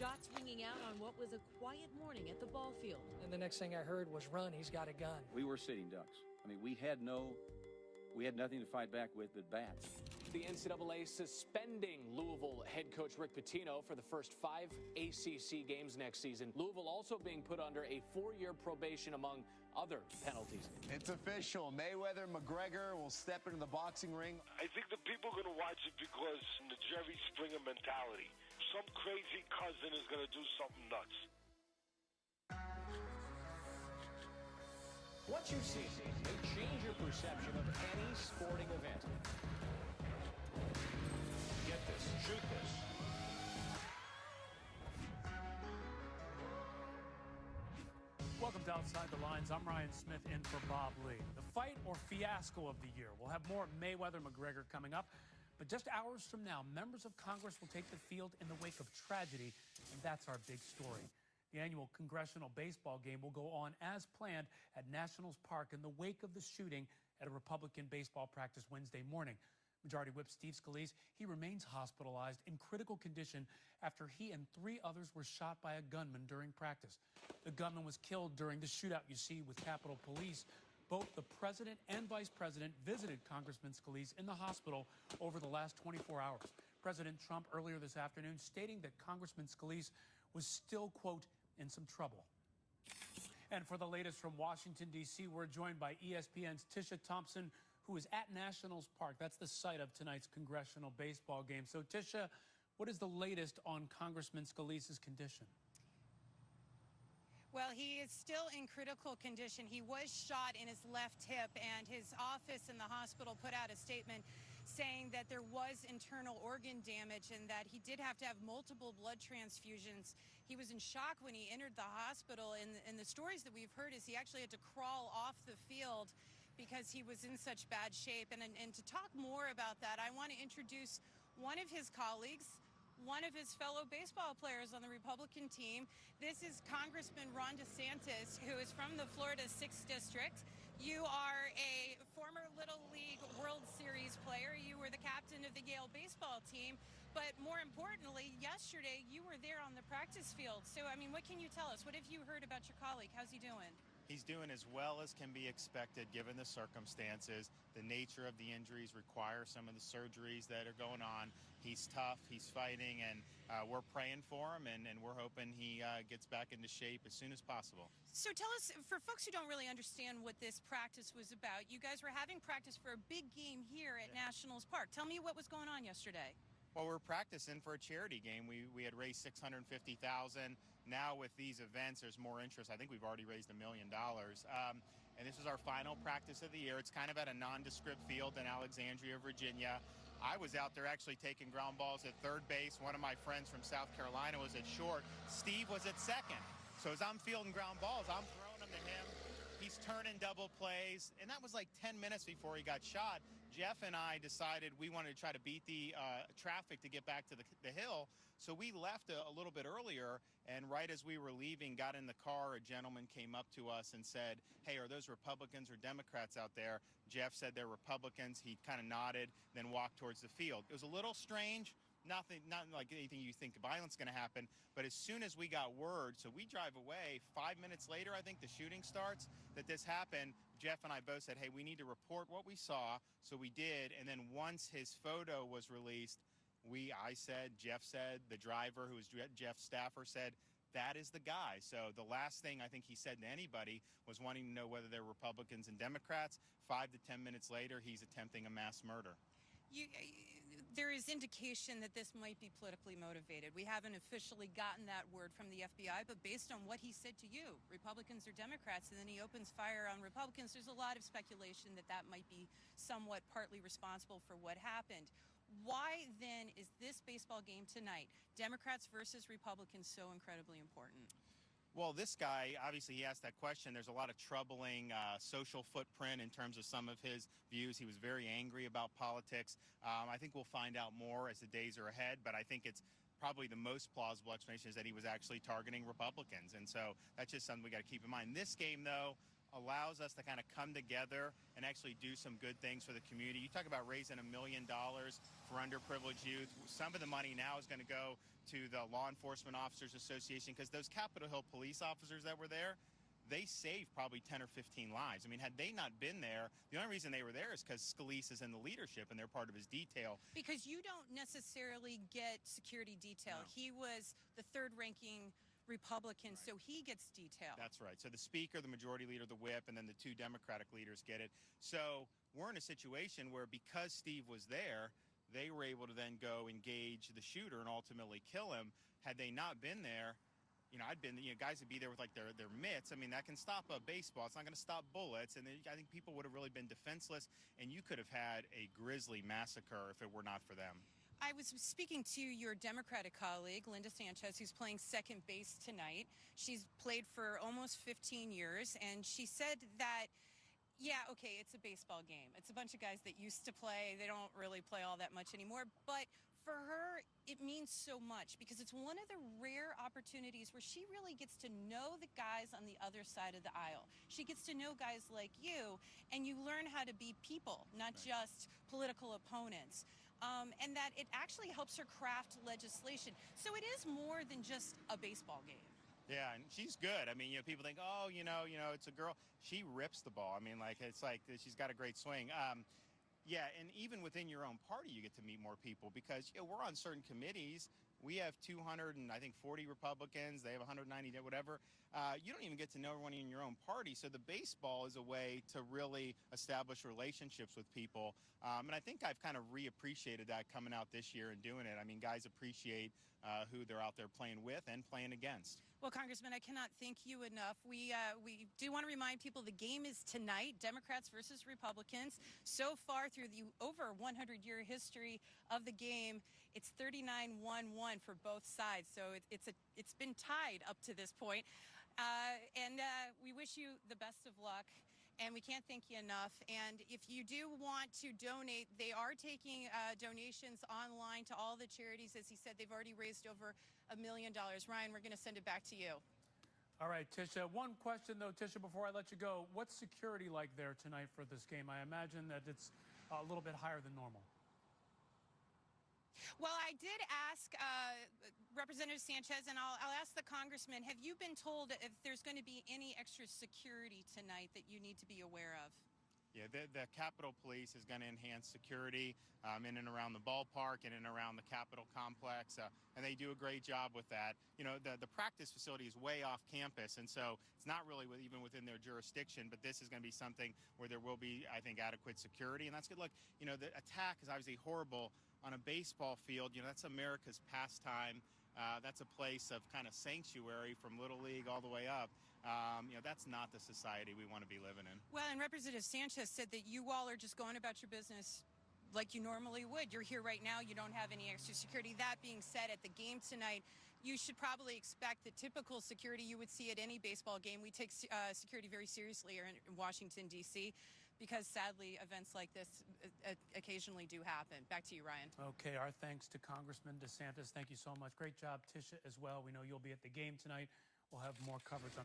Shots ringing out on what was a quiet morning at the ball field. And the next thing I heard was, "Run, he's got a gun." We were sitting ducks. I mean, we had nothing to fight back with but bats. The NCAA suspending Louisville head coach Rick Pitino for the first 5 ACC games next season. Louisville also being put under a 4-year probation among other penalties. It's official. Mayweather-McGregor will step into the boxing ring. I think the people are going to watch it because the Jerry Springer mentality. Some crazy cousin is going to do something nuts. What you see may change your perception of any sporting event. Get this, shoot this. Welcome to Outside the Lines. I'm Ryan Smith in for Bob Lee. The fight or fiasco of the year. We'll have more Mayweather-McGregor coming up. But just hours from now, members of Congress will take the field in the wake of tragedy, and that's our big story. The annual Congressional baseball game will go on as planned at Nationals Park in the wake of the shooting at a Republican baseball practice Wednesday morning. Majority Whip Steve Scalise, he remains hospitalized in critical condition after he and 3 others were shot by a gunman during practice. The gunman was killed during the shootout you see with Capitol Police. Both the president and vice president visited Congressman Scalise in the hospital over the last 24 hours. President Trump earlier this afternoon stating that Congressman Scalise was still, quote, in some trouble. And for the latest from Washington, D.C., we're joined by ESPN's Tisha Thompson, who is at Nationals Park. That's the site of tonight's Congressional baseball game. So, Tisha, what is the latest on Congressman Scalise's condition? Well, he is still in critical condition. He was shot in his left hip, and his office in the hospital put out a statement saying that there was internal organ damage and that he did have to have multiple blood transfusions. He was in shock when he entered the hospital, and the stories that we've heard is he actually had to crawl off the field because he was in such bad shape. And to talk more about that, I want to introduce one of his colleagues, one of his fellow baseball players on the Republican team. This is Congressman Ron DeSantis, who is from the Florida 6th District. You are a former Little League World Series player. You were the captain of the Yale baseball team. But more importantly, yesterday you were there on the practice field. So, I mean, what can you tell us? What have you heard about your colleague? How's he doing? He's doing as well as can be expected given the circumstances. The nature of the injuries require some of the surgeries that are going on. He's tough, he's fighting, and we're praying for him, and we're hoping he gets back into shape as soon as possible. So tell us, for folks who don't really understand what this practice was about, you guys were having practice for a big game here at Nationals Park. Tell me what was going on yesterday. Well, we're practicing for a charity game. We had raised $650,000. Now with these events, there's more interest. I think we've already raised $1 million. And this is our final practice of the year. It's kind of at a nondescript field in Alexandria, Virginia. I was out there actually taking ground balls at third base. One of my friends from South Carolina was at short. Steve was at second. So as I'm fielding ground balls, I'm throwing them to him. He's turning double plays, and that was like 10 minutes before he got shot. Jeff and I decided we wanted to try to beat the traffic to get back to the hill, so we left a little bit earlier, and right as we were leaving, got in the car, a gentleman came up to us and said, "Hey, are those Republicans or Democrats out there?" Jeff said they're Republicans. He kind of nodded, then walked towards the field. It was a little strange. Not like anything you think violence going to happen, but as soon as we got word, so we drive away, 5 minutes later, I think the shooting starts, that this happened, Jeff and I both said, hey, we need to report what we saw, so we did, and then once his photo was released, Jeff said, the driver who was Jeff's staffer said, that is the guy. So the last thing I think he said to anybody was wanting to know whether they're Republicans and Democrats. 5 to 10 minutes later, he's attempting a mass murder. There is indication that this might be politically motivated. We haven't officially gotten that word from the FBI, but based on what he said to you, Republicans or Democrats, and then he opens fire on Republicans, there's a lot of speculation that that might be somewhat partly responsible for what happened. Why then is this baseball game tonight, Democrats versus Republicans, so incredibly important? Well, this guy, obviously, he asked that question. There's a lot of troubling social footprint in terms of some of his views. He was very angry about politics. I think we'll find out more as the days are ahead, but I think it's probably the most plausible explanation is that he was actually targeting Republicans. And so that's just something we got to keep in mind. This game, though, allows us to kind of come together and actually do some good things for the community. You talk about raising $1 million for underprivileged youth. Some of the money now is going to go to the Law Enforcement Officers Association, because those Capitol Hill police officers that were there, they saved probably 10 or 15 lives. I mean, had they not been there, the only reason they were there is because Scalise is in the leadership and they're part of his detail. Because you don't necessarily get security detail. No. He was the third-ranking Republican, so he gets detail. That's right. So the Speaker, the Majority Leader, the Whip, and then the two Democratic leaders get it. So we're in a situation where, because Steve was there, they were able to then go engage the shooter and ultimately kill him. Had they not been there, guys would be there with like their mitts. I mean, that can stop a baseball. It's not going to stop bullets. And I think people would have really been defenseless, and you could have had a grisly massacre if it were not for them. I was speaking to your Democratic colleague, Linda Sanchez, who's playing second base tonight. She's played for almost 15 years, and she said that, yeah, okay, it's a baseball game. It's a bunch of guys that used to play. They don't really play all that much anymore. But for her, it means so much, because it's one of the rare opportunities where she really gets to know the guys on the other side of the aisle. She gets to know guys like you, and you learn how to be people, not just political opponents. And that it actually helps her craft legislation. So it is more than just a baseball game. Yeah, and she's good. I mean, people think, oh, it's a girl. She rips the ball. I mean, it's like she's got a great swing. Yeah, and even within your own party, you get to meet more people, because we're on certain committees. We have 240 Republicans. They have 190, whatever. You don't even get to know everyone in your own party. So the baseball is a way to really establish relationships with people. And I think I've kind of reappreciated that coming out this year and doing it. I mean, guys appreciate who they're out there playing with and playing against. Well, Congressman, I cannot thank you enough. We do want to remind people the game is tonight, Democrats versus Republicans. So far through the over 100-year history of the game, it's 39-1-1 for both sides. So it's been tied up to this point. And we wish you the best of luck. And we can't thank you enough. And if you do want to donate, they are taking donations online to all the charities. As he said, they've already raised over $1 million. Ryan, we're going to send it back to you. All right, Tisha. One question, though, Tisha, before I let you go. What's security like there tonight for this game? I imagine that it's a little bit higher than normal. Well, I did ask Representative Sanchez, and I'll ask the congressman, have you been told if there's going to be any extra security tonight that you need to be aware of? Yeah, the Capitol Police is going to enhance security in and around the ballpark and in and around the Capitol complex, and they do a great job with that. The practice facility is way off campus, and so it's not really even within their jurisdiction, but this is going to be something where there will be, I think, adequate security, and that's good. Look, the attack is obviously horrible on a baseball field. That's America's pastime. That's a place of kind of sanctuary from Little League all the way up. That's not the society we want to be living in. Well, and Representative Sanchez said that you all are just going about your business like you normally would. You're here right now. You don't have any extra security. That being said, at the game tonight, you should probably expect the typical security you would see at any baseball game. We take security very seriously here in Washington, D.C., because sadly events like this occasionally do happen. Back to you, Ryan. Okay, our thanks to Congressman DeSantis. Thank you so much. Great job, Tisha, as well. We know you'll be at the game tonight. We'll have more coverage on